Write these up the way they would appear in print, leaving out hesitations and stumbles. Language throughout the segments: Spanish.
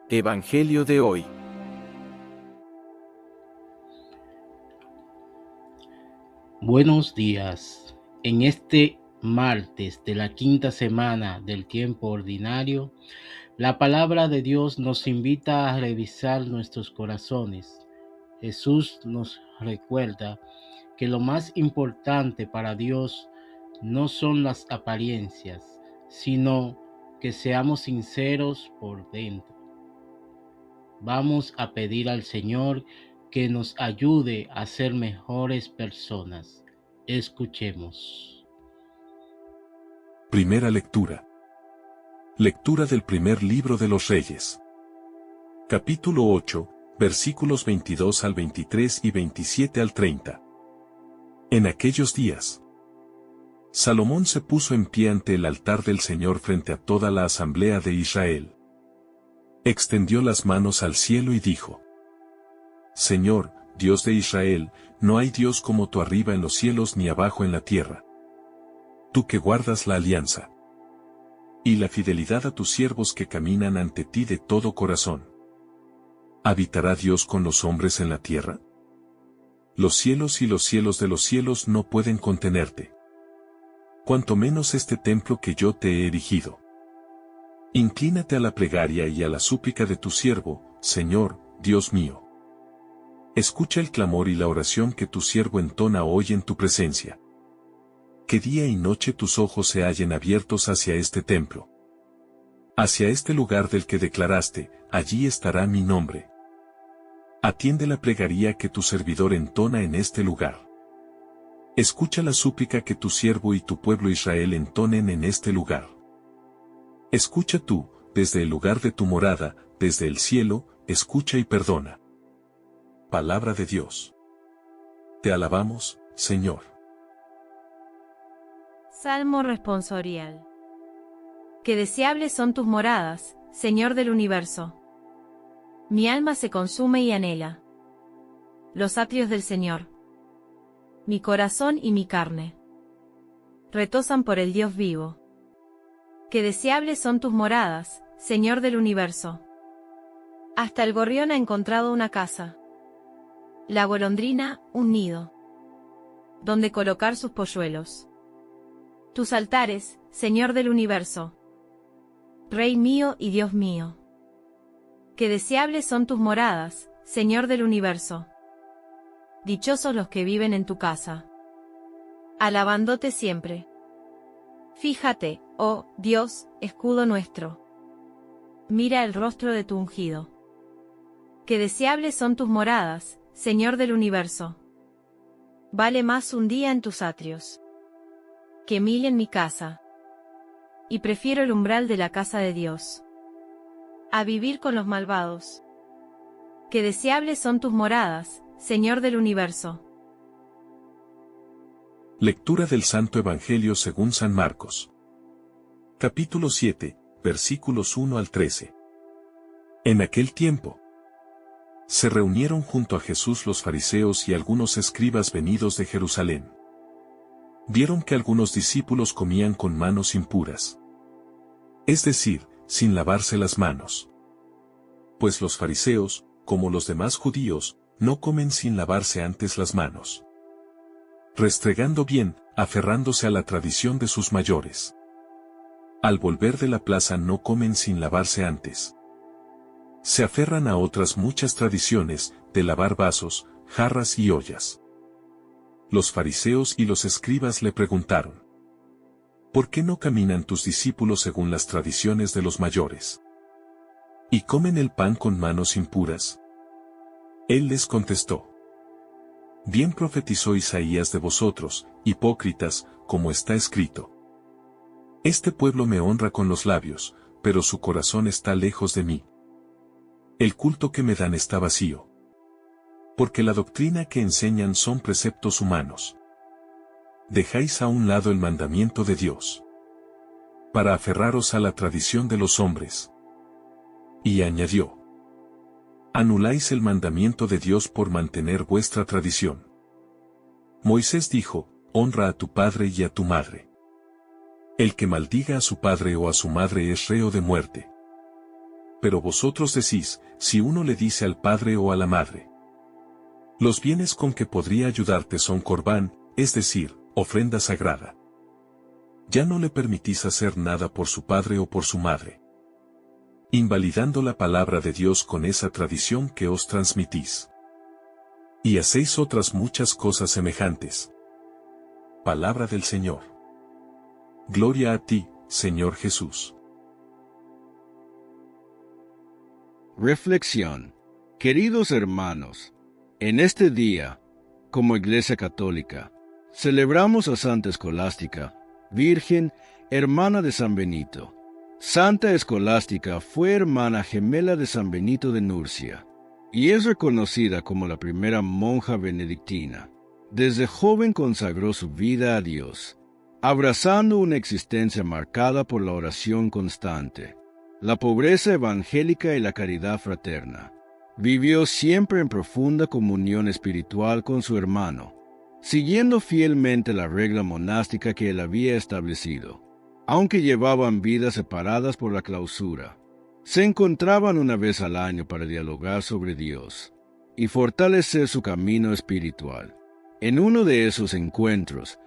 Evangelio de hoy. Buenos días. En este martes de la quinta semana del tiempo ordinario, la palabra de Dios nos invita a revisar nuestros corazones. Jesús nos recuerda que lo más importante para Dios no son las apariencias, sino que seamos sinceros por dentro. Vamos a pedir al Señor que nos ayude a ser mejores personas. Escuchemos. Primera lectura. Lectura del primer libro de los Reyes. Capítulo 8, versículos 22 al 23 y 27 al 30. En aquellos días, Salomón se puso en pie ante el altar del Señor frente a toda la asamblea de Israel. Extendió las manos al cielo y dijo: Señor, Dios de Israel, no hay Dios como tú arriba en los cielos ni abajo en la tierra. Tú que guardas la alianza y la fidelidad a tus siervos que caminan ante ti de todo corazón. ¿Habitará Dios con los hombres en la tierra? Los cielos y los cielos de los cielos no pueden contenerte. Cuanto menos este templo que yo te he erigido. Inclínate a la plegaria y a la súplica de tu siervo, Señor, Dios mío. Escucha el clamor y la oración que tu siervo entona hoy en tu presencia. Que día y noche tus ojos se hallen abiertos hacia este templo. Hacia este lugar del que declaraste, allí estará mi nombre. Atiende la plegaria que tu servidor entona en este lugar. Escucha la súplica que tu siervo y tu pueblo Israel entonen en este lugar. Escucha tú, desde el lugar de tu morada, desde el cielo, escucha y perdona. Palabra de Dios. Te alabamos, Señor. Salmo responsorial. Qué deseables son tus moradas, Señor del universo. Mi alma se consume y anhela los atrios del Señor. Mi corazón y mi carne retozan por el Dios vivo. Qué deseables son tus moradas, Señor del universo. Hasta el gorrión ha encontrado una casa, la golondrina, un nido, donde colocar sus polluelos. Tus altares, Señor del universo, Rey mío y Dios mío. Qué deseables son tus moradas, Señor del universo. Dichosos los que viven en tu casa, alabándote siempre. Fíjate, oh Dios, escudo nuestro. Mira el rostro de tu ungido. Qué deseables son tus moradas, Señor del universo. Vale más un día en tus atrios que 1000 en mi casa. Y prefiero el umbral de la casa de Dios a vivir con los malvados. Qué deseables son tus moradas, Señor del universo. Lectura del Santo Evangelio según San Marcos. Capítulo 7, versículos 1 al 13. En aquel tiempo, se reunieron junto a Jesús los fariseos y algunos escribas venidos de Jerusalén. Vieron que algunos discípulos comían con manos impuras. Es decir, sin lavarse las manos. Pues los fariseos, como los demás judíos, no comen sin lavarse antes las manos. Restregando bien, aferrándose a la tradición de sus mayores. Al volver de la plaza no comen sin lavarse antes. Se aferran a otras muchas tradiciones, de lavar vasos, jarras y ollas. Los fariseos y los escribas le preguntaron: ¿por qué no caminan tus discípulos según las tradiciones de los mayores? ¿Y comen el pan con manos impuras? Él les contestó: bien profetizó Isaías de vosotros, hipócritas, como está escrito. Este pueblo me honra con los labios, pero su corazón está lejos de mí. El culto que me dan está vacío. Porque la doctrina que enseñan son preceptos humanos. Dejáis a un lado el mandamiento de Dios, para aferraros a la tradición de los hombres. Y añadió: anuláis el mandamiento de Dios por mantener vuestra tradición. Moisés dijo: honra a tu padre y a tu madre. El que maldiga a su padre o a su madre es reo de muerte. pero vosotros decís, si uno le dice al padre o a la madre, los bienes con que podría ayudarte son corbán, es decir, ofrenda sagrada. Ya no le permitís hacer nada por su padre o por su madre, invalidando la palabra de Dios con esa tradición que os transmitís. Y hacéis otras muchas cosas semejantes. Palabra del Señor. Gloria a ti, Señor Jesús. Reflexión. Queridos hermanos, en este día, como Iglesia Católica, celebramos a Santa Escolástica, Virgen, hermana de San Benito. Santa Escolástica fue hermana gemela de San Benito de Nurcia, y es reconocida como la primera monja benedictina. Desde joven consagró su vida a Dios, abrazando una existencia marcada por la oración constante, la pobreza evangélica y la caridad fraterna. Vivió siempre en profunda comunión espiritual con su hermano, siguiendo fielmente la regla monástica que él había establecido. Aunque llevaban vidas separadas por la clausura, se encontraban una vez al año para dialogar sobre Dios y fortalecer su camino espiritual. En uno de esos encuentros,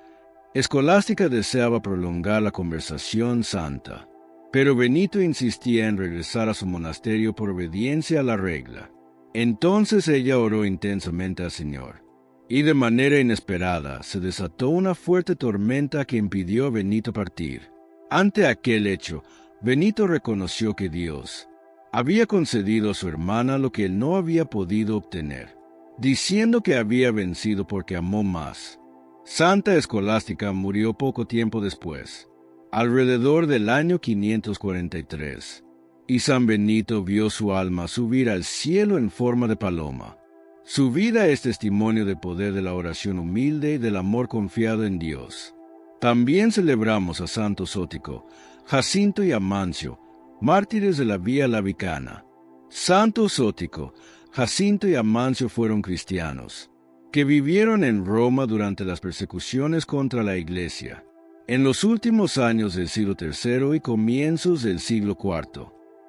Escolástica deseaba prolongar la conversación santa, pero Benito insistía en regresar a su monasterio por obediencia a la regla. Entonces ella oró intensamente al Señor, y de manera inesperada se desató una fuerte tormenta que impidió a Benito partir. Ante aquel hecho, Benito reconoció que Dios había concedido a su hermana lo que él no había podido obtener, diciendo que había vencido porque amó más. Santa Escolástica murió poco tiempo después, alrededor del año 543, y San Benito vio su alma subir al cielo en forma de paloma. Su vida es testimonio del poder de la oración humilde y del amor confiado en Dios. También celebramos a Santo Zótico, Jacinto y Amancio, mártires de la Vía Lavicana. Santo Zótico, Jacinto y Amancio fueron cristianos, que vivieron en Roma durante las persecuciones contra la Iglesia, en los últimos años del siglo III y comienzos del siglo IV,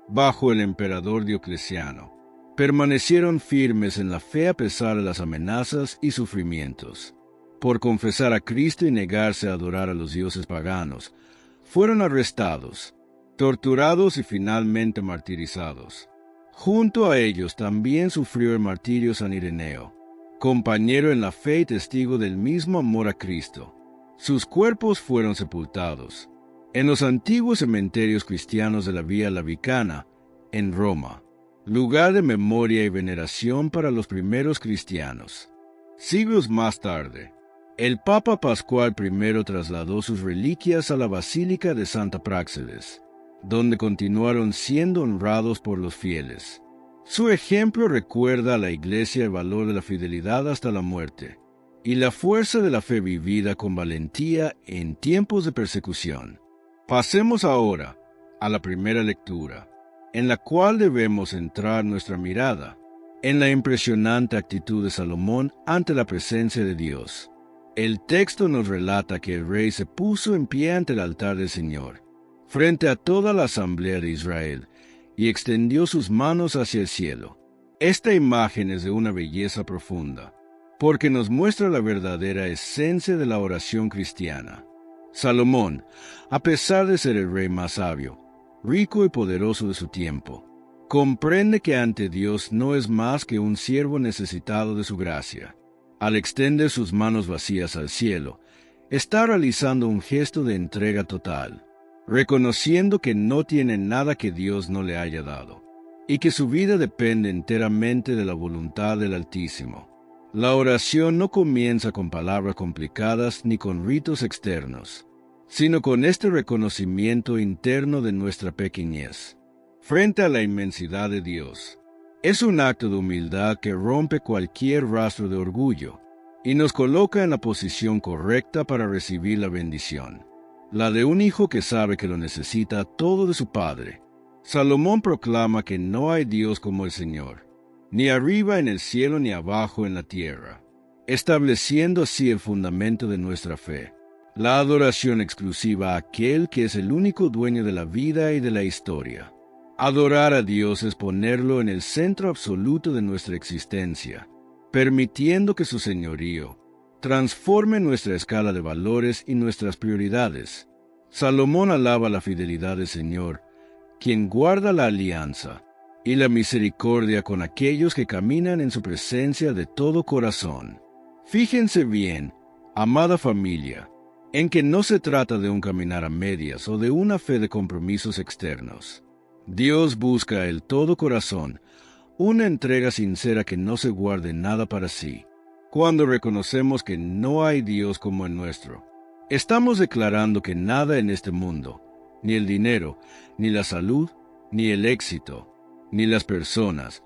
bajo el emperador Diocleciano. Permanecieron firmes en la fe a pesar de las amenazas y sufrimientos. Por confesar a Cristo y negarse a adorar a los dioses paganos, fueron arrestados, torturados y finalmente martirizados. Junto a ellos también sufrió el martirio San Ireneo, compañero en la fe y testigo del mismo amor a Cristo. Sus cuerpos fueron sepultados en los antiguos cementerios cristianos de la Vía Lavicana, en Roma, lugar de memoria y veneración para los primeros cristianos. Siglos más tarde, el Papa Pascual I trasladó sus reliquias a la Basílica de Santa Práxedes, donde continuaron siendo honrados por los fieles. Su ejemplo recuerda a la Iglesia el valor de la fidelidad hasta la muerte y la fuerza de la fe vivida con valentía en tiempos de persecución. Pasemos ahora a la primera lectura, en la cual debemos centrar nuestra mirada en la impresionante actitud de Salomón ante la presencia de Dios. El texto nos relata que el rey se puso en pie ante el altar del Señor, frente a toda la asamblea de Israel, y extendió sus manos hacia el cielo. Esta imagen es de una belleza profunda, porque nos muestra la verdadera esencia de la oración cristiana. Salomón, a pesar de ser el rey más sabio, rico y poderoso de su tiempo, comprende que ante Dios no es más que un siervo necesitado de su gracia. Al extender sus manos vacías al cielo, está realizando un gesto de entrega total, reconociendo que no tiene nada que Dios no le haya dado, y que su vida depende enteramente de la voluntad del Altísimo. La oración no comienza con palabras complicadas ni con ritos externos, sino con este reconocimiento interno de nuestra pequeñez, frente a la inmensidad de Dios. Es un acto de humildad que rompe cualquier rastro de orgullo y nos coloca en la posición correcta para recibir la bendición, la de un hijo que sabe que lo necesita todo de su padre. Salomón proclama que no hay Dios como el Señor, ni arriba en el cielo ni abajo en la tierra, estableciendo así el fundamento de nuestra fe, la adoración exclusiva a aquel que es el único dueño de la vida y de la historia. Adorar a Dios es ponerlo en el centro absoluto de nuestra existencia, permitiendo que su señorío transforme nuestra escala de valores y nuestras prioridades. Salomón alaba la fidelidad del Señor, quien guarda la alianza y la misericordia con aquellos que caminan en su presencia de todo corazón. Fíjense bien, amada familia, en que no se trata de un caminar a medias o de una fe de compromisos externos. Dios busca el todo corazón, una entrega sincera que no se guarde nada para sí. Cuando reconocemos que no hay Dios como el nuestro, estamos declarando que nada en este mundo, ni el dinero, ni la salud, ni el éxito, ni las personas,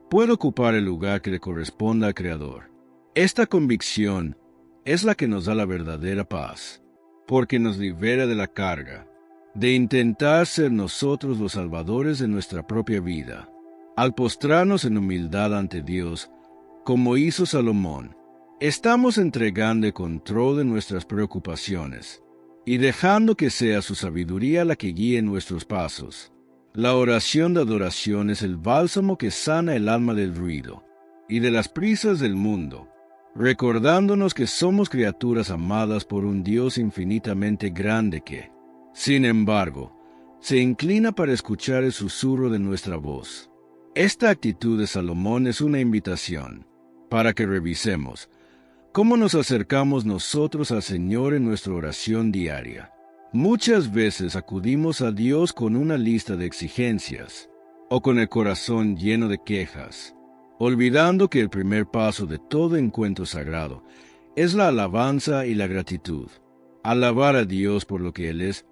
puede ocupar el lugar que le corresponda al Creador. Esta convicción es la que nos da la verdadera paz, porque nos libera de la carga de intentar ser nosotros los salvadores de nuestra propia vida. Al postrarnos en humildad ante Dios, como hizo Salomón, estamos entregando el control de nuestras preocupaciones y dejando que sea su sabiduría la que guíe nuestros pasos. La oración de adoración es el bálsamo que sana el alma del ruido y de las prisas del mundo, recordándonos que somos criaturas amadas por un Dios infinitamente grande que, sin embargo, se inclina para escuchar el susurro de nuestra voz. Esta actitud de Salomón es una invitación para que revisemos cómo nos acercamos nosotros al Señor en nuestra oración diaria. Muchas veces acudimos a Dios con una lista de exigencias o con el corazón lleno de quejas, olvidando que el primer paso de todo encuentro sagrado es la alabanza y la gratitud. Alabar a Dios por lo que Él es,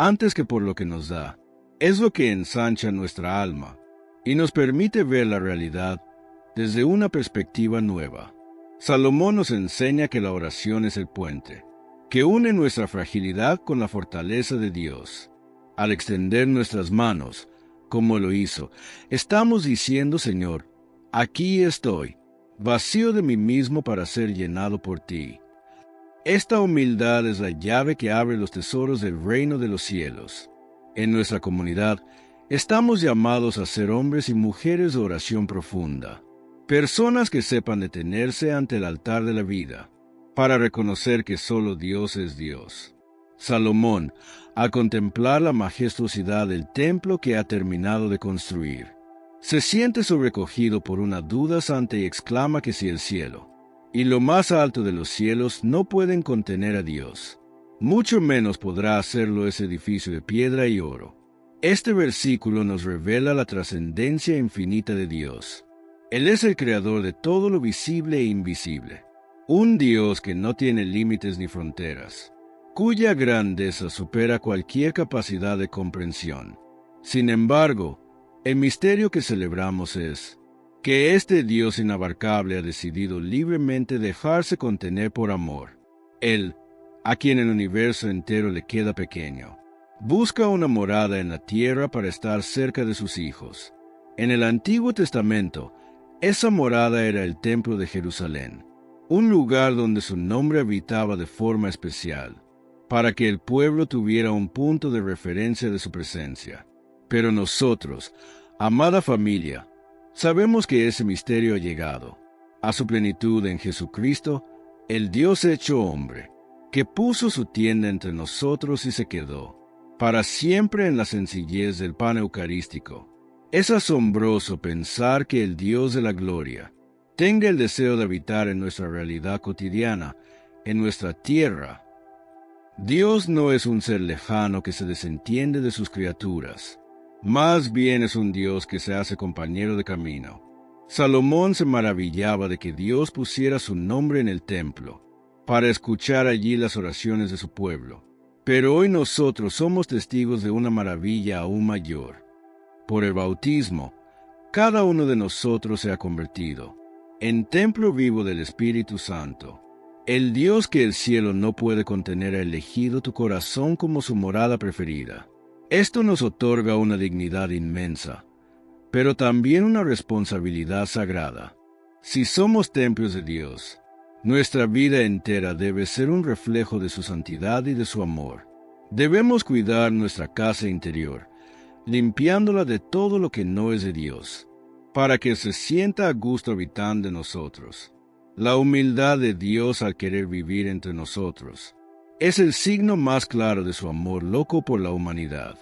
antes que por lo que nos da, es lo que ensancha nuestra alma y nos permite ver la realidad desde una perspectiva nueva. Salomón nos enseña que la oración es el puente que une nuestra fragilidad con la fortaleza de Dios. Al extender nuestras manos, como lo hizo, estamos diciendo: Señor, aquí estoy, vacío de mí mismo para ser llenado por ti. Esta humildad es la llave que abre los tesoros del reino de los cielos. En nuestra comunidad, estamos llamados a ser hombres y mujeres de oración profunda, personas que sepan detenerse ante el altar de la vida, para reconocer que solo Dios es Dios. Salomón, al contemplar la majestuosidad del templo que ha terminado de construir, se siente sobrecogido por una duda santa y exclama que si el cielo y lo más alto de los cielos no pueden contener a Dios, mucho menos podrá hacerlo ese edificio de piedra y oro. Este versículo nos revela la trascendencia infinita de Dios. Él es el creador de todo lo visible e invisible, un Dios que no tiene límites ni fronteras, cuya grandeza supera cualquier capacidad de comprensión. Sin embargo, el misterio que celebramos es que este Dios inabarcable ha decidido libremente dejarse contener por amor. Él, a quien el universo entero le queda pequeño, busca una morada en la tierra para estar cerca de sus hijos. En el Antiguo Testamento, esa morada era el Templo de Jerusalén, un lugar donde su nombre habitaba de forma especial, para que el pueblo tuviera un punto de referencia de su presencia. Pero nosotros, amada familia, sabemos que ese misterio ha llegado a su plenitud en Jesucristo, el Dios hecho hombre, que puso su tienda entre nosotros y se quedó para siempre en la sencillez del pan eucarístico. Es asombroso pensar que el Dios de la gloria tenga el deseo de habitar en nuestra realidad cotidiana, en nuestra tierra. Dios no es un ser lejano que se desentiende de sus criaturas. Más bien es un Dios que se hace compañero de camino. Salomón se maravillaba de que Dios pusiera su nombre en el templo, para escuchar allí las oraciones de su pueblo. Pero hoy nosotros somos testigos de una maravilla aún mayor. Por el bautismo, cada uno de nosotros se ha convertido en templo vivo del Espíritu Santo. El Dios que el cielo no puede contener ha elegido tu corazón como su morada preferida. Esto nos otorga una dignidad inmensa, pero también una responsabilidad sagrada. Si somos templos de Dios, nuestra vida entera debe ser un reflejo de su santidad y de su amor. Debemos cuidar nuestra casa interior, limpiándola de todo lo que no es de Dios, para que se sienta a gusto habitando en nosotros. La humildad de Dios al querer vivir entre nosotros es el signo más claro de su amor loco por la humanidad.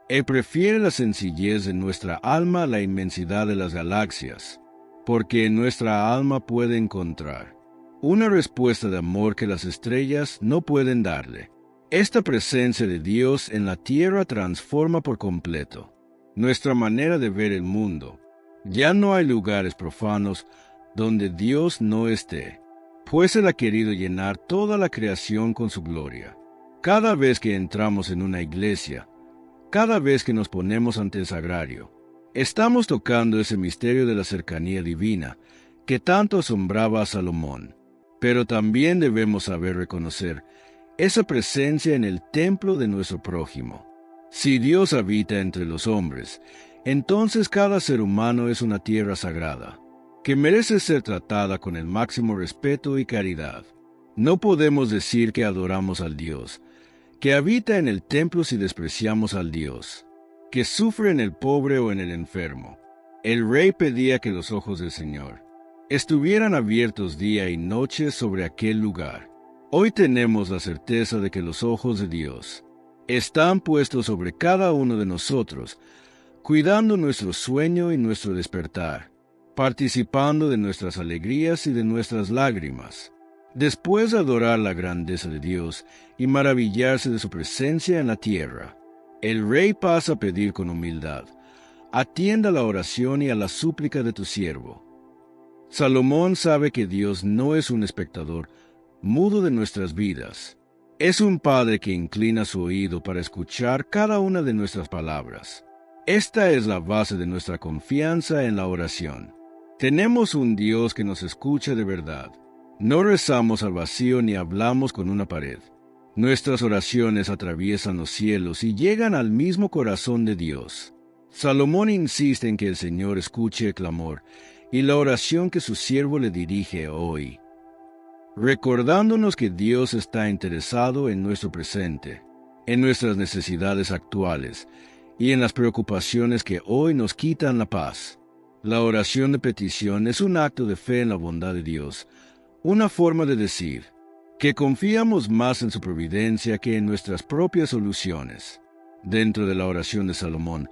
Él prefiere la sencillez de nuestra alma a la inmensidad de las galaxias, porque en nuestra alma puede encontrar una respuesta de amor que las estrellas no pueden darle. Esta presencia de Dios en la tierra transforma por completo nuestra manera de ver el mundo. Ya no hay lugares profanos donde Dios no esté, pues Él ha querido llenar toda la creación con su gloria. Cada vez que entramos en una iglesia, cada vez que nos ponemos ante el sagrario, estamos tocando ese misterio de la cercanía divina que tanto asombraba a Salomón. Pero también debemos saber reconocer esa presencia en el templo de nuestro prójimo. Si Dios habita entre los hombres, entonces cada ser humano es una tierra sagrada, que merece ser tratada con el máximo respeto y caridad. No podemos decir que adoramos al Dios que habita en el templo si despreciamos al Dios que sufre en el pobre o en el enfermo. El rey pedía que los ojos del Señor estuvieran abiertos día y noche sobre aquel lugar. Hoy tenemos la certeza de que los ojos de Dios están puestos sobre cada uno de nosotros, cuidando nuestro sueño y nuestro despertar, participando de nuestras alegrías y de nuestras lágrimas. Después de adorar la grandeza de Dios y maravillarse de su presencia en la tierra, el rey pasa a pedir con humildad: atienda a la oración y a la súplica de tu siervo. Salomón sabe que Dios no es un espectador mudo de nuestras vidas. Es un Padre que inclina su oído para escuchar cada una de nuestras palabras. Esta es la base de nuestra confianza en la oración. Tenemos un Dios que nos escucha de verdad. No rezamos al vacío ni hablamos con una pared. Nuestras oraciones atraviesan los cielos y llegan al mismo corazón de Dios. Salomón insiste en que el Señor escuche el clamor y la oración que su siervo le dirige hoy, recordándonos que Dios está interesado en nuestro presente, en nuestras necesidades actuales y en las preocupaciones que hoy nos quitan la paz. La oración de petición es un acto de fe en la bondad de Dios, una forma de decir que confiamos más en su providencia que en nuestras propias soluciones. Dentro de la oración de Salomón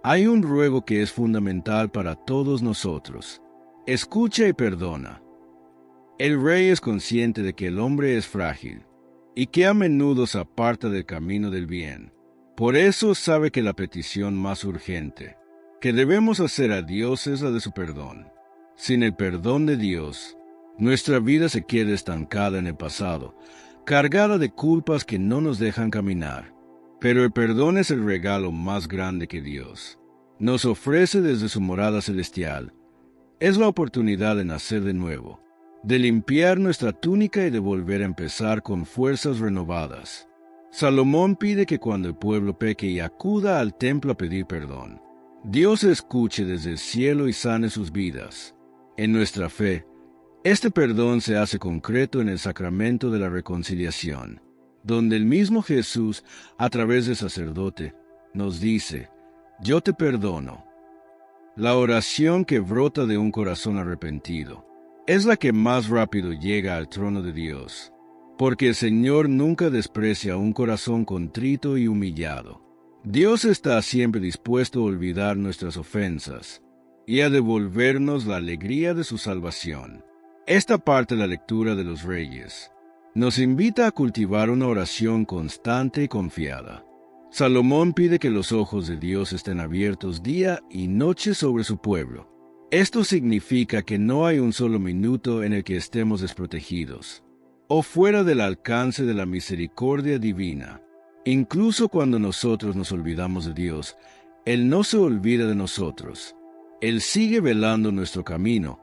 hay un ruego que es fundamental para todos nosotros: escucha y perdona. El rey es consciente de que el hombre es frágil y que a menudo se aparta del camino del bien. Por eso sabe que la petición más urgente que debemos hacer a Dios es la de su perdón. Sin el perdón de Dios, nuestra vida se queda estancada en el pasado, cargada de culpas que no nos dejan caminar. Pero el perdón es el regalo más grande que Dios nos ofrece desde su morada celestial. Es la oportunidad de nacer de nuevo, de limpiar nuestra túnica y de volver a empezar con fuerzas renovadas. Salomón pide que cuando el pueblo peque y acuda al templo a pedir perdón, Dios escuche desde el cielo y sane sus vidas. En nuestra fe, este perdón se hace concreto en el sacramento de la reconciliación, donde el mismo Jesús, a través del sacerdote, nos dice: yo te perdono. La oración que brota de un corazón arrepentido es la que más rápido llega al trono de Dios, porque el Señor nunca desprecia un corazón contrito y humillado. Dios está siempre dispuesto a olvidar nuestras ofensas y a devolvernos la alegría de su salvación. Esta parte de la lectura de los Reyes nos invita a cultivar una oración constante y confiada. Salomón pide que los ojos de Dios estén abiertos día y noche sobre su pueblo. Esto significa que no hay un solo minuto en el que estemos desprotegidos o fuera del alcance de la misericordia divina. Incluso cuando nosotros nos olvidamos de Dios, Él no se olvida de nosotros. Él sigue velando nuestro camino,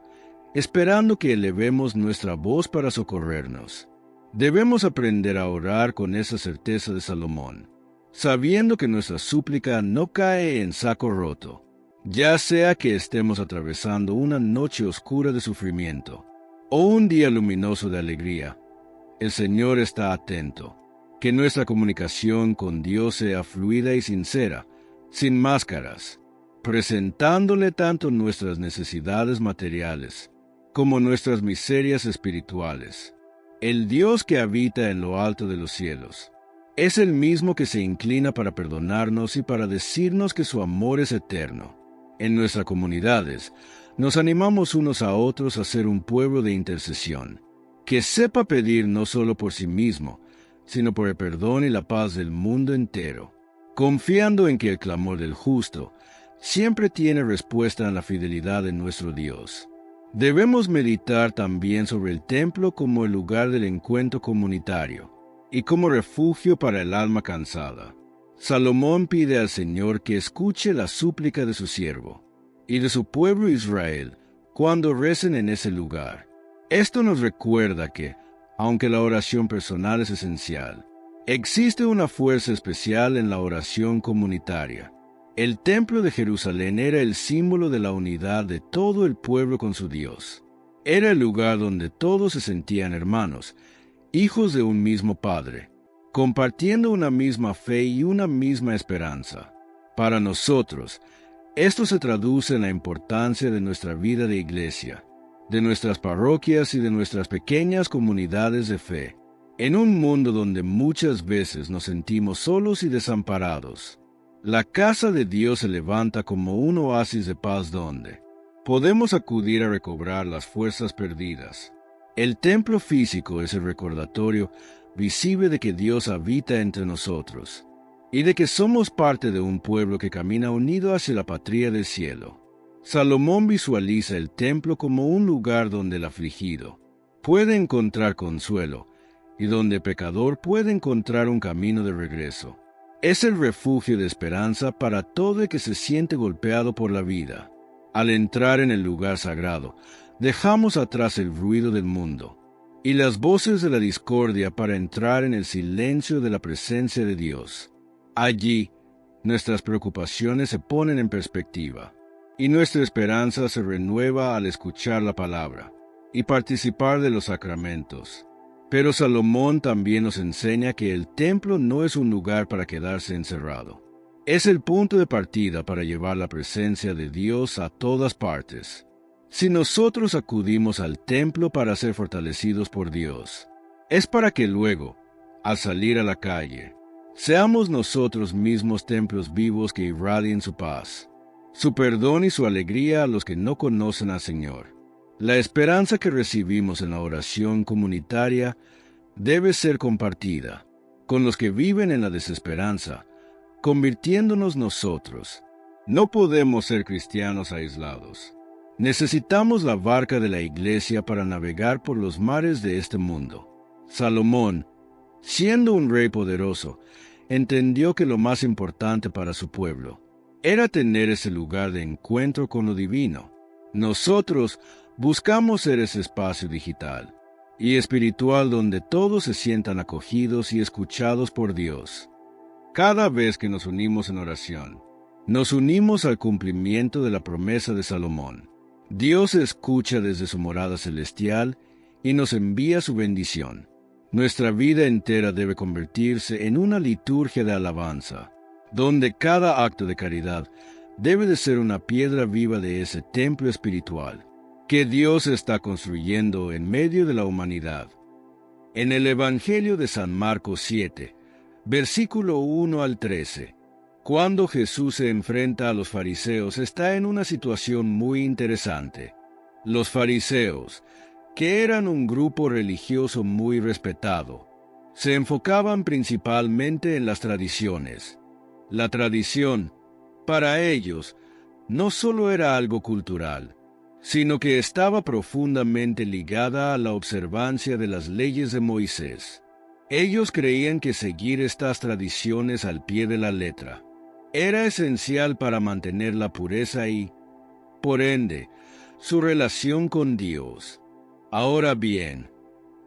esperando que elevemos nuestra voz para socorrernos. Debemos aprender a orar con esa certeza de Salomón, sabiendo que nuestra súplica no cae en saco roto, ya sea que estemos atravesando una noche oscura de sufrimiento o un día luminoso de alegría. El Señor está atento. Que nuestra comunicación con Dios sea fluida y sincera, sin máscaras, presentándole tanto nuestras necesidades materiales como nuestras miserias espirituales. El Dios que habita en lo alto de los cielos es el mismo que se inclina para perdonarnos y para decirnos que su amor es eterno. En nuestras comunidades, nos animamos unos a otros a ser un pueblo de intercesión, que sepa pedir no solo por sí mismo, sino por el perdón y la paz del mundo entero, confiando en que el clamor del justo siempre tiene respuesta en la fidelidad de nuestro Dios. Debemos meditar también sobre el templo como el lugar del encuentro comunitario y como refugio para el alma cansada. Salomón pide al Señor que escuche la súplica de su siervo y de su pueblo Israel cuando recen en ese lugar. Esto nos recuerda que, aunque la oración personal es esencial, existe una fuerza especial en la oración comunitaria. El templo de Jerusalén era el símbolo de la unidad de todo el pueblo con su Dios. Era el lugar donde todos se sentían hermanos, hijos de un mismo Padre, compartiendo una misma fe y una misma esperanza. Para nosotros, esto se traduce en la importancia de nuestra vida de iglesia, de nuestras parroquias y de nuestras pequeñas comunidades de fe, en un mundo donde muchas veces nos sentimos solos y desamparados. La casa de Dios se levanta como un oasis de paz donde podemos acudir a recobrar las fuerzas perdidas. El templo físico es el recordatorio visible de que Dios habita entre nosotros y de que somos parte de un pueblo que camina unido hacia la patria del cielo. Salomón visualiza el templo como un lugar donde el afligido puede encontrar consuelo y donde el pecador puede encontrar un camino de regreso. Es el refugio de esperanza para todo el que se siente golpeado por la vida. Al entrar en el lugar sagrado, dejamos atrás el ruido del mundo y las voces de la discordia para entrar en el silencio de la presencia de Dios. Allí, nuestras preocupaciones se ponen en perspectiva y nuestra esperanza se renueva al escuchar la palabra y participar de los sacramentos. Pero Salomón también nos enseña que el templo no es un lugar para quedarse encerrado. Es el punto de partida para llevar la presencia de Dios a todas partes. Si nosotros acudimos al templo para ser fortalecidos por Dios, es para que luego, al salir a la calle, seamos nosotros mismos templos vivos que irradien su paz, su perdón y su alegría a los que no conocen al Señor. La esperanza que recibimos en la oración comunitaria debe ser compartida con los que viven en la desesperanza, convirtiéndonos nosotros. No podemos ser cristianos aislados. Necesitamos la barca de la iglesia para navegar por los mares de este mundo. Salomón, siendo un rey poderoso, entendió que lo más importante para su pueblo era tener ese lugar de encuentro con lo divino. Nosotros buscamos ser ese espacio digital y espiritual donde todos se sientan acogidos y escuchados por Dios. Cada vez que nos unimos en oración, nos unimos al cumplimiento de la promesa de Salomón. Dios escucha desde su morada celestial y nos envía su bendición. Nuestra vida entera debe convertirse en una liturgia de alabanza, donde cada acto de caridad debe de ser una piedra viva de ese templo espiritual que Dios está construyendo en medio de la humanidad. En el Evangelio de San Marcos 7, versículo 1 al 13, cuando Jesús se enfrenta a los fariseos, está en una situación muy interesante. Los fariseos, que eran un grupo religioso muy respetado, se enfocaban principalmente en las tradiciones. La tradición, para ellos, no solo era algo cultural, sino que estaba profundamente ligada a la observancia de las leyes de Moisés. Ellos creían que seguir estas tradiciones al pie de la letra era esencial para mantener la pureza y, por ende, su relación con Dios. Ahora bien,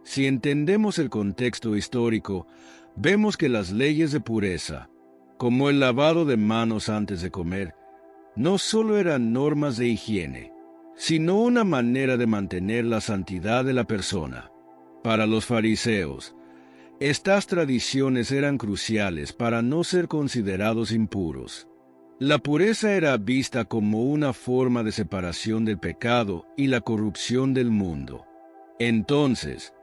si entendemos el contexto histórico, vemos que las leyes de pureza, como el lavado de manos antes de comer, no solo eran normas de higiene, sino una manera de mantener la santidad de la persona. Para los fariseos, estas tradiciones eran cruciales para no ser considerados impuros. La pureza era vista como una forma de separación del pecado y la corrupción del mundo. Entonces,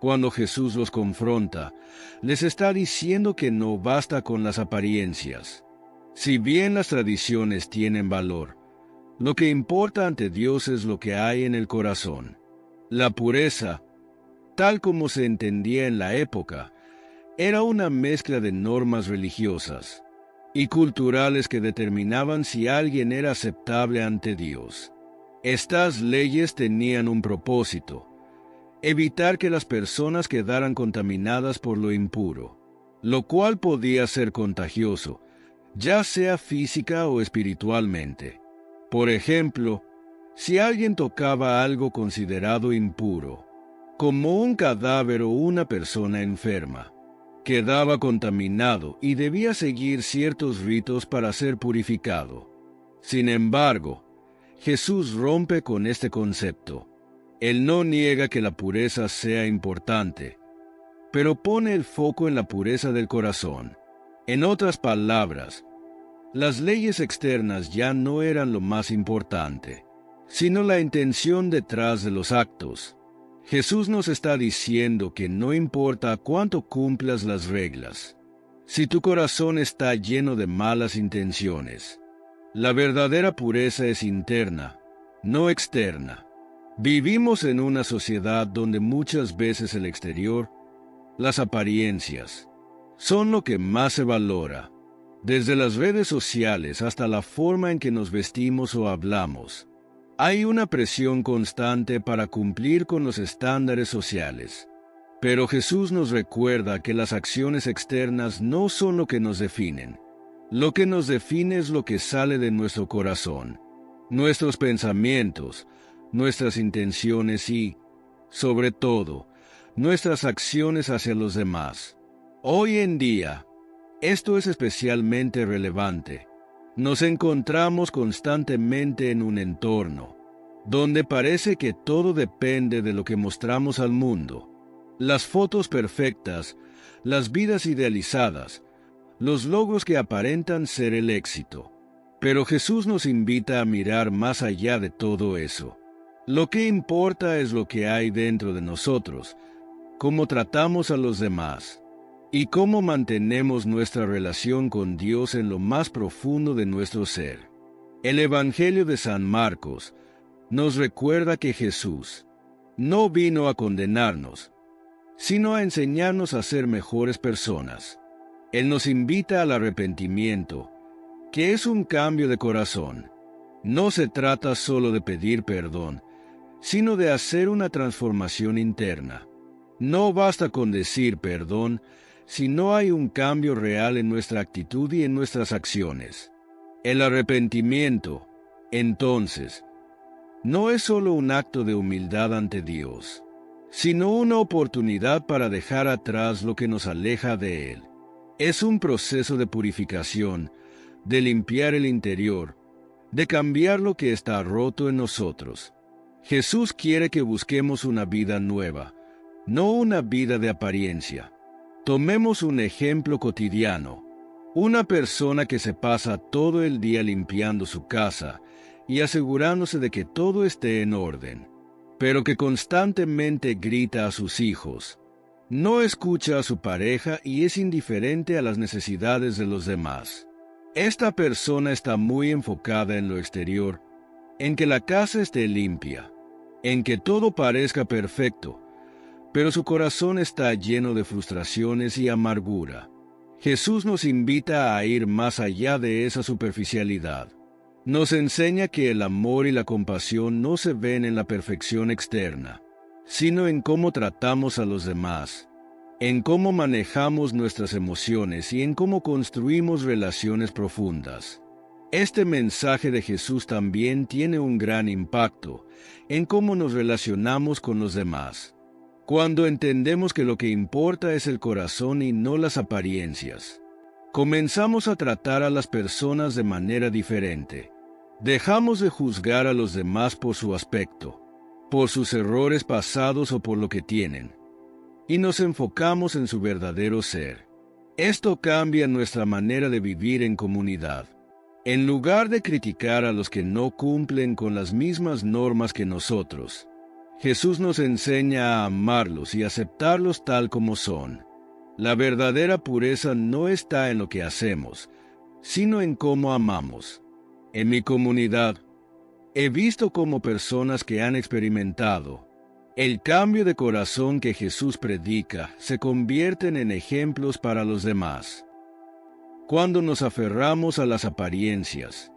cuando Jesús los confronta, les está diciendo que no basta con las apariencias. Si bien las tradiciones tienen valor, lo que importa ante Dios es lo que hay en el corazón. La pureza, tal como se entendía en la época, era una mezcla de normas religiosas y culturales que determinaban si alguien era aceptable ante Dios. Estas leyes tenían un propósito: evitar que las personas quedaran contaminadas por lo impuro, lo cual podía ser contagioso, ya sea física o espiritualmente. Por ejemplo, si alguien tocaba algo considerado impuro, como un cadáver o una persona enferma, quedaba contaminado y debía seguir ciertos ritos para ser purificado. Sin embargo, Jesús rompe con este concepto. Él no niega que la pureza sea importante, pero pone el foco en la pureza del corazón. En otras palabras, las leyes externas ya no eran lo más importante, sino la intención detrás de los actos. Jesús nos está diciendo que no importa cuánto cumplas las reglas, si tu corazón está lleno de malas intenciones. La verdadera pureza es interna, no externa. Vivimos en una sociedad donde muchas veces el exterior, las apariencias, son lo que más se valora. Desde las redes sociales hasta la forma en que nos vestimos o hablamos, hay una presión constante para cumplir con los estándares sociales. Pero Jesús nos recuerda que las acciones externas no son lo que nos definen. Lo que nos define es lo que sale de nuestro corazón, nuestros pensamientos, nuestras intenciones y, sobre todo, nuestras acciones hacia los demás. Hoy en día, esto es especialmente relevante. Nos encontramos constantemente en un entorno donde parece que todo depende de lo que mostramos al mundo. Las fotos perfectas, las vidas idealizadas, los logros que aparentan ser el éxito. Pero Jesús nos invita a mirar más allá de todo eso. Lo que importa es lo que hay dentro de nosotros, cómo tratamos a los demás, y cómo mantenemos nuestra relación con Dios en lo más profundo de nuestro ser. El Evangelio de San Marcos nos recuerda que Jesús no vino a condenarnos, sino a enseñarnos a ser mejores personas. Él nos invita al arrepentimiento, que es un cambio de corazón. No se trata solo de pedir perdón, sino de hacer una transformación interna. No basta con decir perdón si no hay un cambio real en nuestra actitud y en nuestras acciones. El arrepentimiento, entonces, no es solo un acto de humildad ante Dios, sino una oportunidad para dejar atrás lo que nos aleja de Él. Es un proceso de purificación, de limpiar el interior, de cambiar lo que está roto en nosotros. Jesús quiere que busquemos una vida nueva, no una vida de apariencia. Tomemos un ejemplo cotidiano. Una persona que se pasa todo el día limpiando su casa y asegurándose de que todo esté en orden, pero que constantemente grita a sus hijos, no escucha a su pareja y es indiferente a las necesidades de los demás. Esta persona está muy enfocada en lo exterior, en que la casa esté limpia, en que todo parezca perfecto, pero su corazón está lleno de frustraciones y amargura. Jesús nos invita a ir más allá de esa superficialidad. Nos enseña que el amor y la compasión no se ven en la perfección externa, sino en cómo tratamos a los demás, en cómo manejamos nuestras emociones y en cómo construimos relaciones profundas. Este mensaje de Jesús también tiene un gran impacto en cómo nos relacionamos con los demás. Cuando entendemos que lo que importa es el corazón y no las apariencias, comenzamos a tratar a las personas de manera diferente. Dejamos de juzgar a los demás por su aspecto, por sus errores pasados o por lo que tienen, y nos enfocamos en su verdadero ser. Esto cambia nuestra manera de vivir en comunidad. En lugar de criticar a los que no cumplen con las mismas normas que nosotros, Jesús nos enseña a amarlos y aceptarlos tal como son. La verdadera pureza no está en lo que hacemos, sino en cómo amamos. En mi comunidad, he visto cómo personas que han experimentado el cambio de corazón que Jesús predica se convierten en ejemplos para los demás. Cuando nos aferramos a las apariencias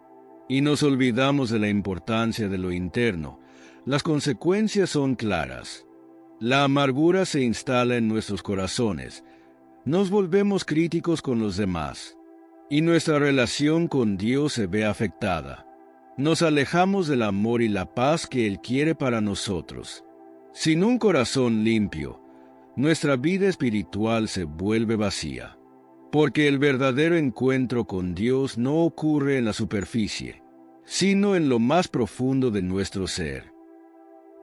y nos olvidamos de la importancia de lo interno, las consecuencias son claras. La amargura se instala en nuestros corazones, nos volvemos críticos con los demás, y nuestra relación con Dios se ve afectada. Nos alejamos del amor y la paz que Él quiere para nosotros. Sin un corazón limpio, nuestra vida espiritual se vuelve vacía, porque el verdadero encuentro con Dios no ocurre en la superficie, sino en lo más profundo de nuestro ser.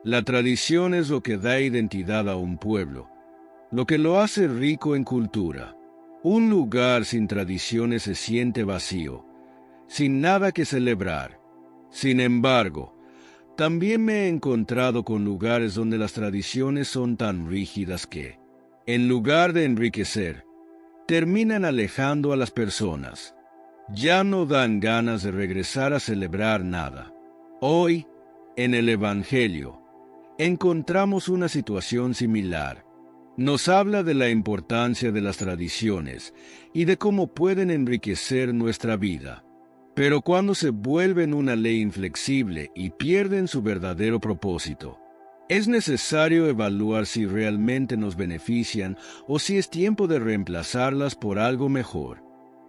La tradición es lo que da identidad a un pueblo, lo que lo hace rico en cultura. Un lugar sin tradiciones se siente vacío, sin nada que celebrar. Sin embargo, también me he encontrado con lugares donde las tradiciones son tan rígidas que, en lugar de enriquecer, terminan alejando a las personas. Ya no dan ganas de regresar a celebrar nada. Hoy, en el Evangelio, encontramos una situación similar. Nos habla de la importancia de las tradiciones y de cómo pueden enriquecer nuestra vida. Pero cuando se vuelven una ley inflexible y pierden su verdadero propósito, es necesario evaluar si realmente nos benefician o si es tiempo de reemplazarlas por algo mejor.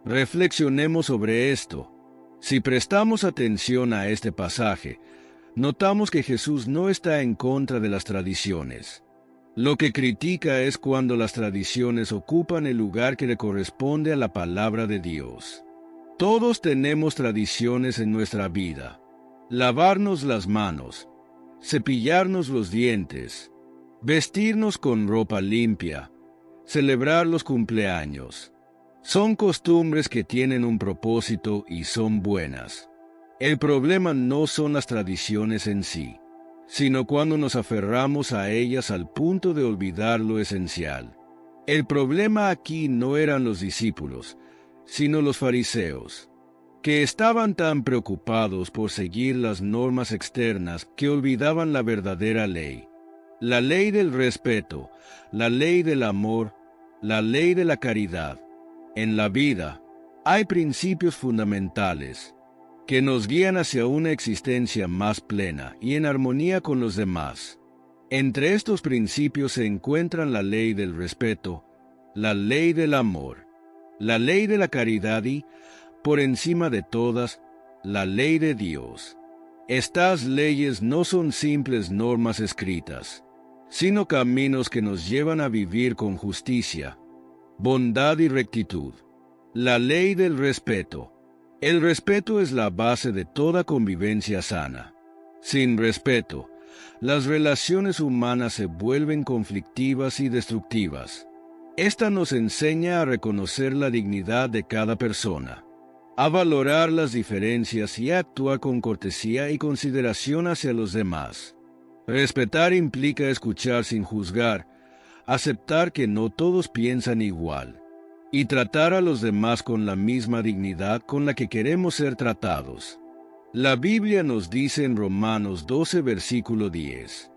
Reflexionemos sobre esto. Si prestamos atención a este pasaje, notamos que Jesús no está en contra de las tradiciones. Lo que critica es cuando las tradiciones ocupan el lugar que le corresponde a la palabra de Dios. Todos tenemos tradiciones en nuestra vida. Lavarnos las manos, cepillarnos los dientes, vestirnos con ropa limpia, celebrar los cumpleaños. Son costumbres que tienen un propósito y son buenas. El problema no son las tradiciones en sí, sino cuando nos aferramos a ellas al punto de olvidar lo esencial. El problema aquí no eran los discípulos, sino los fariseos, que estaban tan preocupados por seguir las normas externas que olvidaban la verdadera ley. La ley del respeto, la ley del amor, la ley de la caridad. En la vida, hay principios fundamentales que nos guían hacia una existencia más plena y en armonía con los demás. Entre estos principios se encuentran la ley del respeto, la ley del amor, la ley de la caridad y, por encima de todas, la ley de Dios. Estas leyes no son simples normas escritas, sino caminos que nos llevan a vivir con justicia, bondad y rectitud. La ley del respeto. El respeto es la base de toda convivencia sana. Sin respeto, las relaciones humanas se vuelven conflictivas y destructivas. Esta nos enseña a reconocer la dignidad de cada persona, a valorar las diferencias y a actuar con cortesía y consideración hacia los demás. Respetar implica escuchar sin juzgar, aceptar que no todos piensan igual, y tratar a los demás con la misma dignidad con la que queremos ser tratados. La Biblia nos dice en Romanos 12, versículo 10,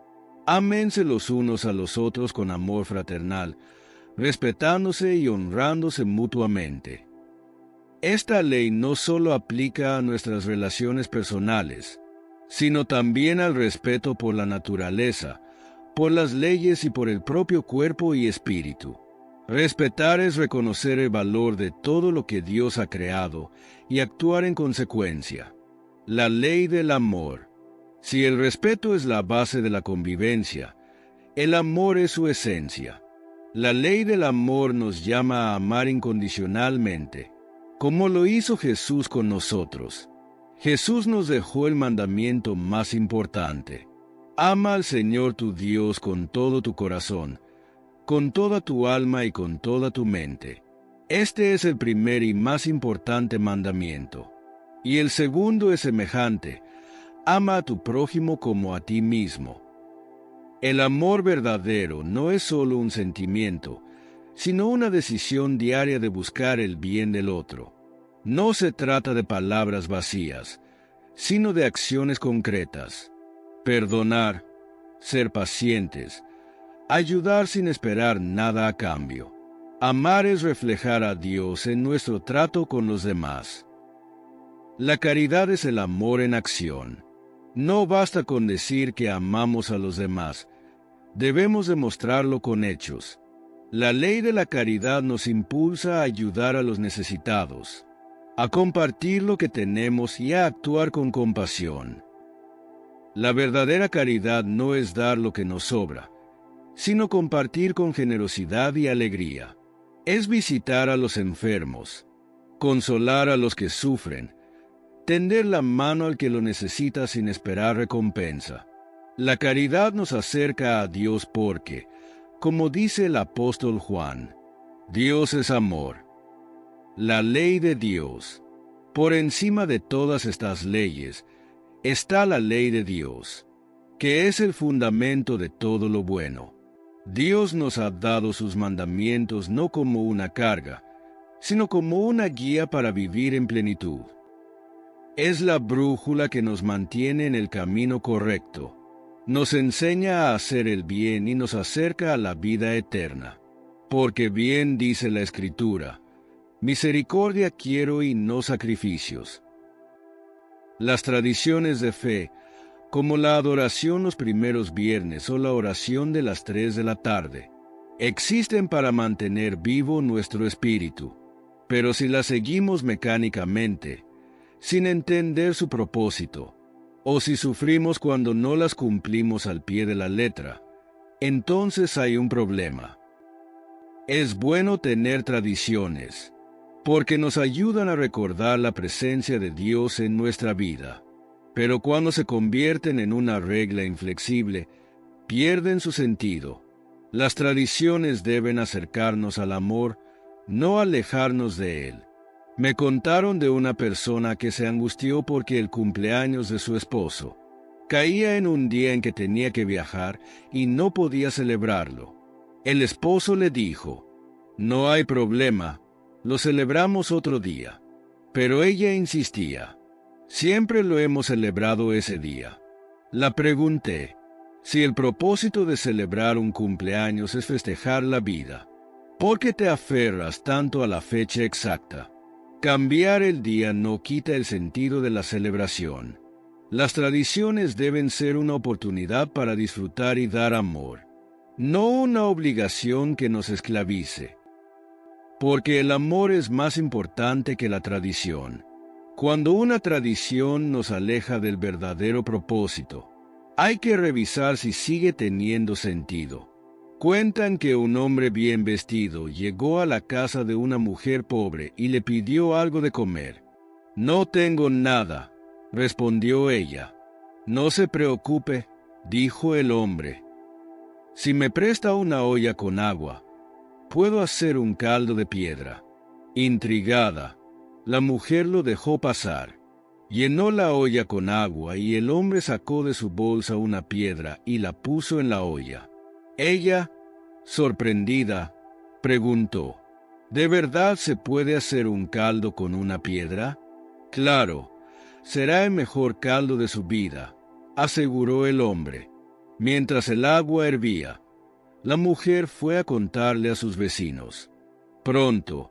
«Ámense los unos a los otros con amor fraternal, respetándose y honrándose mutuamente». Esta ley no solo aplica a nuestras relaciones personales, sino también al respeto por la naturaleza, por las leyes y por el propio cuerpo y espíritu. Respetar es reconocer el valor de todo lo que Dios ha creado y actuar en consecuencia. La ley del amor. Si el respeto es la base de la convivencia, el amor es su esencia. La ley del amor nos llama a amar incondicionalmente, como lo hizo Jesús con nosotros. Jesús nos dejó el mandamiento más importante. Ama al Señor tu Dios con todo tu corazón, con toda tu alma y con toda tu mente. Este es el primer y más importante mandamiento. Y el segundo es semejante: ama a tu prójimo como a ti mismo. El amor verdadero no es solo un sentimiento, sino una decisión diaria de buscar el bien del otro. No se trata de palabras vacías, sino de acciones concretas. Perdonar, ser pacientes, ayudar sin esperar nada a cambio. Amar es reflejar a Dios en nuestro trato con los demás. La caridad es el amor en acción. No basta con decir que amamos a los demás, debemos demostrarlo con hechos. La ley de la caridad nos impulsa a ayudar a los necesitados, a compartir lo que tenemos y a actuar con compasión. La verdadera caridad no es dar lo que nos sobra, sino compartir con generosidad y alegría. Es visitar a los enfermos, consolar a los que sufren, tender la mano al que lo necesita sin esperar recompensa. La caridad nos acerca a Dios porque, como dice el apóstol Juan, Dios es amor. La ley de Dios. Por encima de todas estas leyes está la ley de Dios, que es el fundamento de todo lo bueno. Dios nos ha dado sus mandamientos no como una carga, sino como una guía para vivir en plenitud. Es la brújula que nos mantiene en el camino correcto, nos enseña a hacer el bien y nos acerca a la vida eterna. Porque bien dice la Escritura: misericordia quiero y no sacrificios. Las tradiciones de fe, como la adoración los primeros viernes o la oración de las 3 de la tarde, existen para mantener vivo nuestro espíritu. Pero si las seguimos mecánicamente, sin entender su propósito, o si sufrimos cuando no las cumplimos al pie de la letra, entonces hay un problema. Es bueno tener tradiciones, porque nos ayudan a recordar la presencia de Dios en nuestra vida, pero cuando se convierten en una regla inflexible, pierden su sentido. Las tradiciones deben acercarnos al amor, no alejarnos de él. Me contaron de una persona que se angustió porque el cumpleaños de su esposo caía en un día en que tenía que viajar y no podía celebrarlo. El esposo le dijo: no hay problema, lo celebramos otro día. Pero ella insistía: siempre lo hemos celebrado ese día. La pregunté: si el propósito de celebrar un cumpleaños es festejar la vida, ¿por qué te aferras tanto a la fecha exacta? Cambiar el día no quita el sentido de la celebración. Las tradiciones deben ser una oportunidad para disfrutar y dar amor, no una obligación que nos esclavice. Porque el amor es más importante que la tradición. Cuando una tradición nos aleja del verdadero propósito, hay que revisar si sigue teniendo sentido. Cuentan que un hombre bien vestido llegó a la casa de una mujer pobre y le pidió algo de comer. No tengo nada, respondió ella. No se preocupe, dijo el hombre. Si me presta una olla con agua, puedo hacer un caldo de piedra. Intrigada, la mujer lo dejó pasar. Llenó la olla con agua y el hombre sacó de su bolsa una piedra y la puso en la olla. Ella, sorprendida, preguntó: ¿de verdad se puede hacer un caldo con una piedra? Claro, será el mejor caldo de su vida, aseguró el hombre. Mientras el agua hervía, la mujer fue a contarle a sus vecinos. Pronto,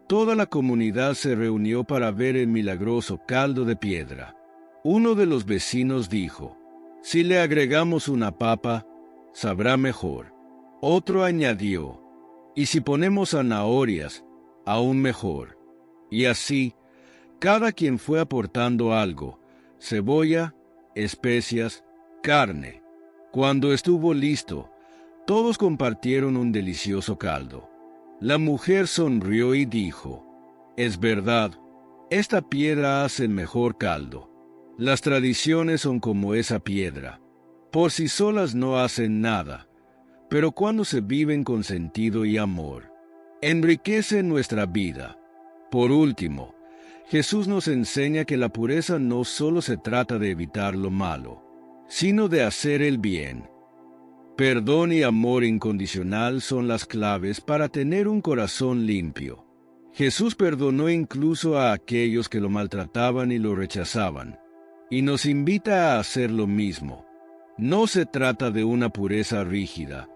toda la comunidad se reunió para ver el milagroso caldo de piedra. Uno de los vecinos dijo: si le agregamos una papa, sabrá mejor. Otro añadió: y si ponemos zanahorias, aún mejor. Y así, cada quien fue aportando algo: cebolla, especias, carne. Cuando estuvo listo, todos compartieron un delicioso caldo. La mujer sonrió y dijo: es verdad, esta piedra hace el mejor caldo. Las tradiciones son como esa piedra. Por sí solas no hacen nada, pero cuando se viven con sentido y amor, enriquecen nuestra vida. Por último, Jesús nos enseña que la pureza no solo se trata de evitar lo malo, sino de hacer el bien. Perdón y amor incondicional son las claves para tener un corazón limpio. Jesús perdonó incluso a aquellos que lo maltrataban y lo rechazaban, y nos invita a hacer lo mismo. No se trata de una pureza rígida,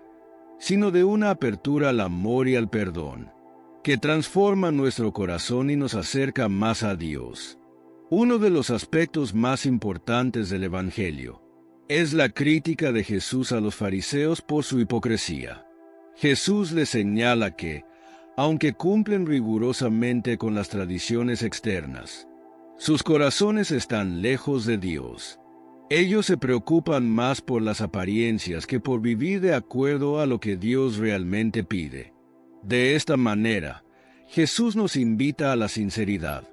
sino de una apertura al amor y al perdón, que transforma nuestro corazón y nos acerca más a Dios. Uno de los aspectos más importantes del Evangelio es la crítica de Jesús a los fariseos por su hipocresía. Jesús les señala que, aunque cumplen rigurosamente con las tradiciones externas, sus corazones están lejos de Dios. Ellos se preocupan más por las apariencias que por vivir de acuerdo a lo que Dios realmente pide. De esta manera, Jesús nos invita a la sinceridad.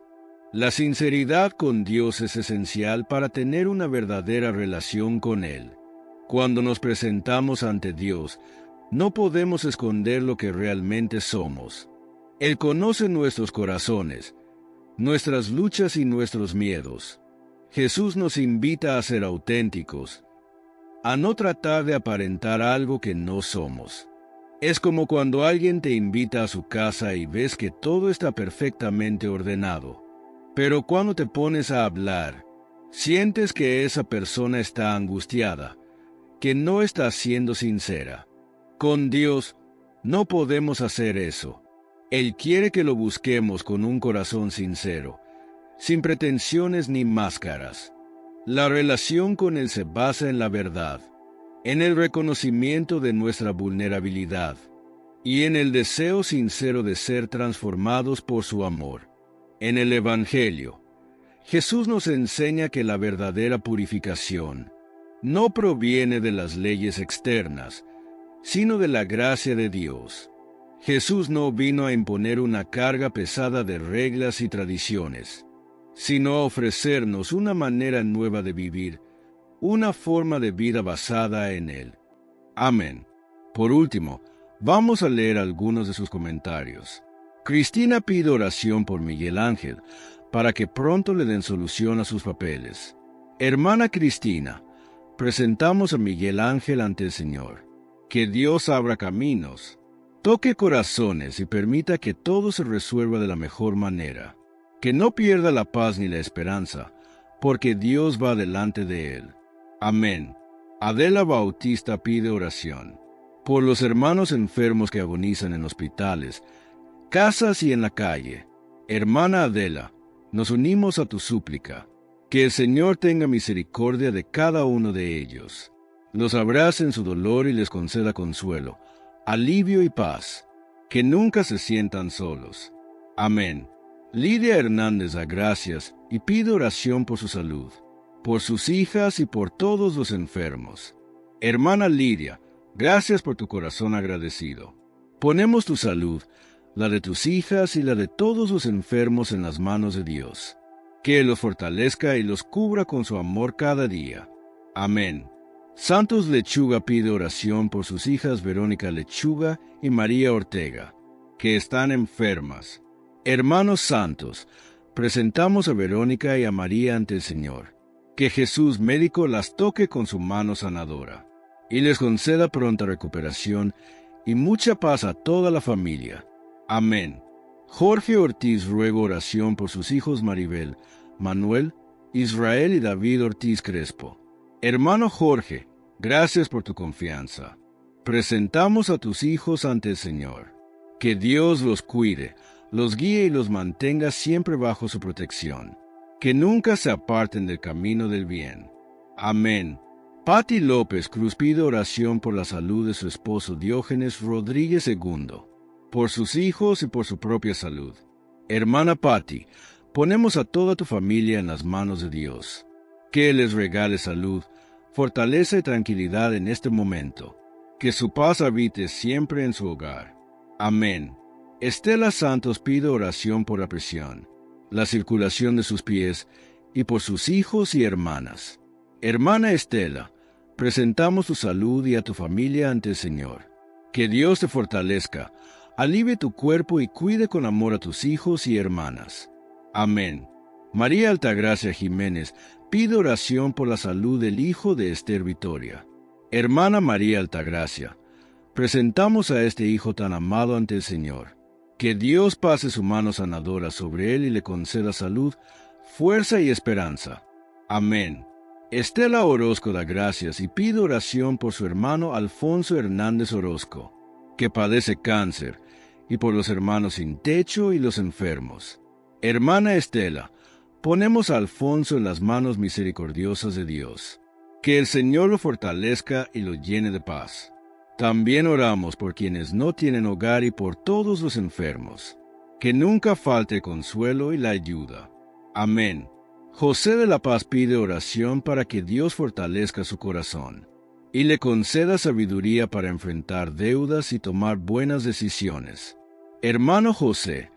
La sinceridad con Dios es esencial para tener una verdadera relación con Él. Cuando nos presentamos ante Dios, no podemos esconder lo que realmente somos. Él conoce nuestros corazones, nuestras luchas y nuestros miedos. Jesús nos invita a ser auténticos, a no tratar de aparentar algo que no somos. Es como cuando alguien te invita a su casa y ves que todo está perfectamente ordenado, pero cuando te pones a hablar, sientes que esa persona está angustiada, que no está siendo sincera. Con Dios no podemos hacer eso. Él quiere que lo busquemos con un corazón sincero, sin pretensiones ni máscaras. La relación con Él se basa en la verdad, en el reconocimiento de nuestra vulnerabilidad y en el deseo sincero de ser transformados por su amor. En el Evangelio, Jesús nos enseña que la verdadera purificación no proviene de las leyes externas, sino de la gracia de Dios. Jesús no vino a imponer una carga pesada de reglas y tradiciones, sino a ofrecernos una manera nueva de vivir, una forma de vida basada en Él. Amén. Por último, vamos a leer algunos de sus comentarios. Cristina pide oración por Miguel Ángel, para que pronto le den solución a sus papeles. Hermana Cristina, presentamos a Miguel Ángel ante el Señor. Que Dios abra caminos, toque corazones y permita que todo se resuelva de la mejor manera. Que no pierda la paz ni la esperanza, porque Dios va delante de él. Amén. Adela Bautista pide oración por los hermanos enfermos que agonizan en hospitales, casas y en la calle. Hermana Adela, nos unimos a tu súplica. Que el Señor tenga misericordia de cada uno de ellos. Los abrace en su dolor y les conceda consuelo, alivio y paz. Que nunca se sientan solos. Amén. Lidia Hernández da gracias y pide oración por su salud, por sus hijas y por todos los enfermos. Hermana Lidia, gracias por tu corazón agradecido. Ponemos tu salud, la de tus hijas y la de todos los enfermos en las manos de Dios. Que Él los fortalezca y los cubra con su amor cada día. Amén. Santos Lechuga pide oración por sus hijas Verónica Lechuga y María Ortega, que están enfermas. Hermanos santos, presentamos a Verónica y a María ante el Señor. Que Jesús médico las toque con su mano sanadora, y les conceda pronta recuperación y mucha paz a toda la familia. Amén. Jorge Ortiz ruega oración por sus hijos Maribel, Manuel, Israel y David Ortiz Crespo. Hermano Jorge, gracias por tu confianza. Presentamos a tus hijos ante el Señor. Que Dios los cuide, los guíe y los mantenga siempre bajo su protección. Que nunca se aparten del camino del bien. Amén. Patti López Cruz pide oración por la salud de su esposo Diógenes Rodríguez II, por sus hijos y por su propia salud. Hermana Patti, ponemos a toda tu familia en las manos de Dios. Que Él les regale salud, fortaleza y tranquilidad en este momento. Que su paz habite siempre en su hogar. Amén. Estela Santos pide oración por la presión, la circulación de sus pies y por sus hijos y hermanas. Hermana Estela, presentamos tu salud y a tu familia ante el Señor. Que Dios te fortalezca, alivie tu cuerpo y cuide con amor a tus hijos y hermanas. Amén. María Altagracia Jiménez pide oración por la salud del hijo de Esther Victoria. Hermana María Altagracia, presentamos a este hijo tan amado ante el Señor. Que Dios pase su mano sanadora sobre él y le conceda salud, fuerza y esperanza. Amén. Estela Orozco da gracias y pide oración por su hermano Alfonso Hernández Orozco, que padece cáncer, y por los hermanos sin techo y los enfermos. Hermana Estela, ponemos a Alfonso en las manos misericordiosas de Dios. Que el Señor lo fortalezca y lo llene de paz. También oramos por quienes no tienen hogar y por todos los enfermos. Que nunca falte el consuelo y la ayuda. Amén. José de la Paz pide oración para que Dios fortalezca su corazón y le conceda sabiduría para enfrentar deudas y tomar buenas decisiones. Hermano José,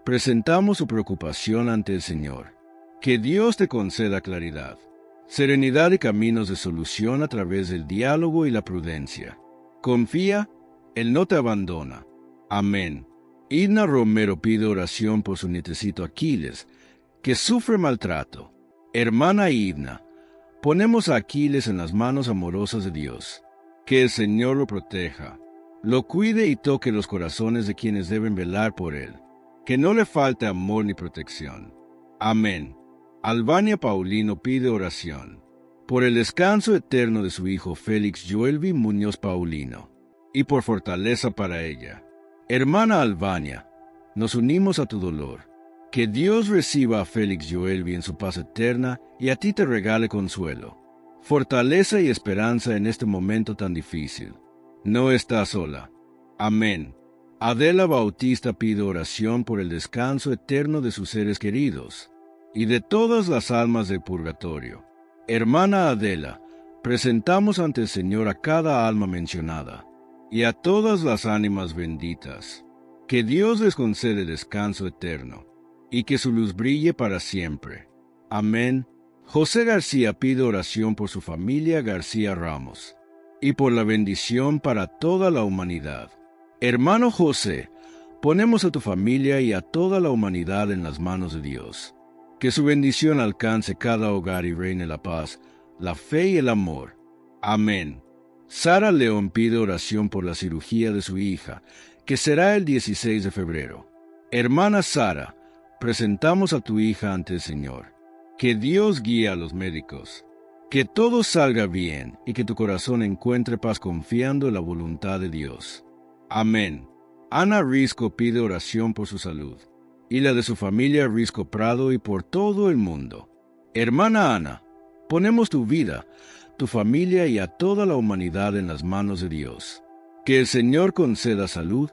presentamos su preocupación ante el Señor. Que Dios te conceda claridad, serenidad y caminos de solución a través del diálogo y la prudencia. Confía, Él no te abandona. Amén. Idna Romero pide oración por su nietecito Aquiles, que sufre maltrato. Hermana Idna, ponemos a Aquiles en las manos amorosas de Dios. Que el Señor lo proteja, lo cuide y toque los corazones de quienes deben velar por él. Que no le falte amor ni protección. Amén. Albania Paulino pide oración por el descanso eterno de su hijo Félix Joelvi Muñoz Paulino y por fortaleza para ella. Hermana Albania, nos unimos a tu dolor. Que Dios reciba a Félix Joelvi en su paz eterna y a ti te regale consuelo, fortaleza y esperanza en este momento tan difícil. No estás sola. Amén. Adela Bautista pide oración por el descanso eterno de sus seres queridos y de todas las almas del purgatorio. Hermana Adela, presentamos ante el Señor a cada alma mencionada y a todas las ánimas benditas. Que Dios les concede descanso eterno y que su luz brille para siempre. Amén. José García pide oración por su familia García Ramos y por la bendición para toda la humanidad. Hermano José, ponemos a tu familia y a toda la humanidad en las manos de Dios. Que su bendición alcance cada hogar y reine la paz, la fe y el amor. Amén. Sara León pide oración por la cirugía de su hija, que será el 16 de febrero. Hermana Sara, presentamos a tu hija ante el Señor. Que Dios guíe a los médicos. Que todo salga bien y que tu corazón encuentre paz confiando en la voluntad de Dios. Amén. Ana Risco pide oración por su salud y la de su familia Risco Prado y por todo el mundo. Hermana Ana, ponemos tu vida, tu familia y a toda la humanidad en las manos de Dios. Que el Señor conceda salud,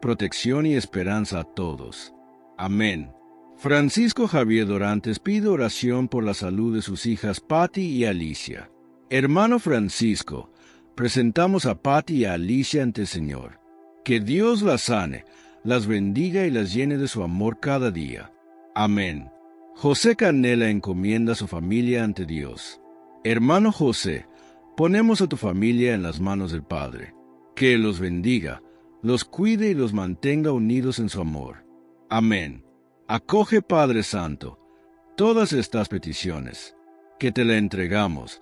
protección y esperanza a todos. Amén. Francisco Javier Dorantes pide oración por la salud de sus hijas Patti y Alicia. Hermano Francisco, presentamos a Patti y a Alicia ante el Señor. Que Dios las sane, las bendiga y las llene de su amor cada día. Amén. José Canela encomienda a su familia ante Dios. Hermano José, ponemos a tu familia en las manos del Padre. Que los bendiga, los cuide y los mantenga unidos en su amor. Amén. Acoge, Padre Santo, todas estas peticiones, que te la entregamos,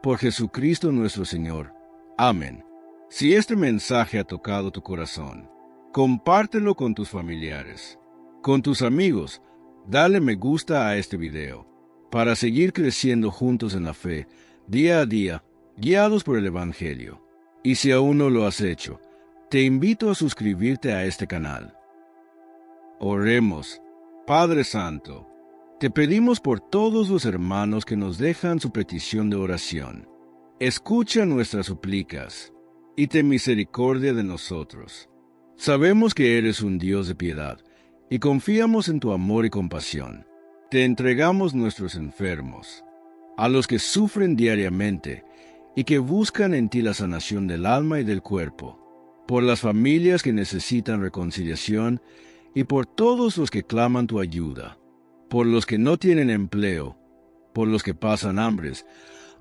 por Jesucristo nuestro Señor. Amén. Si este mensaje ha tocado tu corazón, compártelo con tus familiares, con tus amigos, dale me gusta a este video, para seguir creciendo juntos en la fe, día a día, guiados por el Evangelio. Y si aún no lo has hecho, te invito a suscribirte a este canal. Oremos. Padre Santo, te pedimos por todos los hermanos que nos dejan su petición de oración. Escucha nuestras súplicas y ten misericordia de nosotros. Sabemos que eres un Dios de piedad y confiamos en tu amor y compasión. Te entregamos nuestros enfermos, a los que sufren diariamente y que buscan en ti la sanación del alma y del cuerpo, por las familias que necesitan reconciliación y por todos los que claman tu ayuda, por los que no tienen empleo, por los que pasan hambres,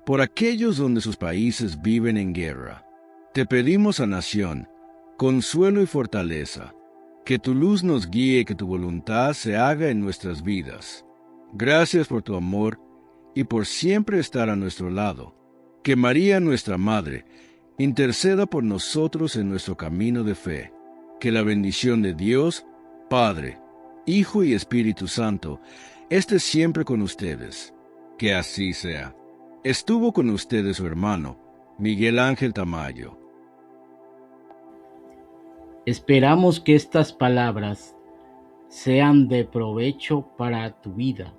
por aquellos donde sus países viven en guerra. Te pedimos sanación, consuelo y fortaleza. Que tu luz nos guíe, que tu voluntad se haga en nuestras vidas. Gracias por tu amor y por siempre estar a nuestro lado. Que María, nuestra Madre, interceda por nosotros en nuestro camino de fe. Que la bendición de Dios, Padre, Hijo y Espíritu Santo, esté siempre con ustedes. Que así sea. Estuvo con ustedes su hermano, Miguel Ángel Tamayo. Esperamos que estas palabras sean de provecho para tu vida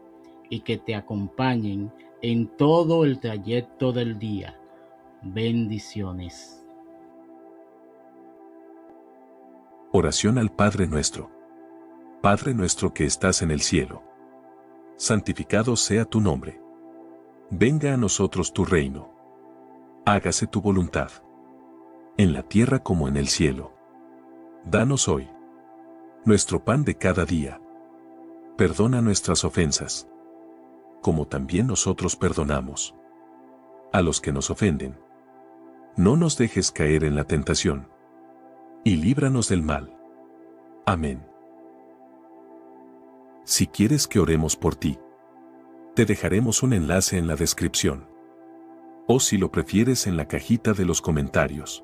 y que te acompañen en todo el trayecto del día. Bendiciones. Oración al Padre Nuestro. Padre nuestro que estás en el cielo, santificado sea tu nombre. Venga a nosotros tu reino. Hágase tu voluntad, en la tierra como en el cielo. Danos hoy nuestro pan de cada día. Perdona nuestras ofensas, como también nosotros perdonamos a los que nos ofenden. No nos dejes caer en la tentación, y líbranos del mal. Amén. Si quieres que oremos por ti, te dejaremos un enlace en la descripción, o si lo prefieres en la cajita de los comentarios.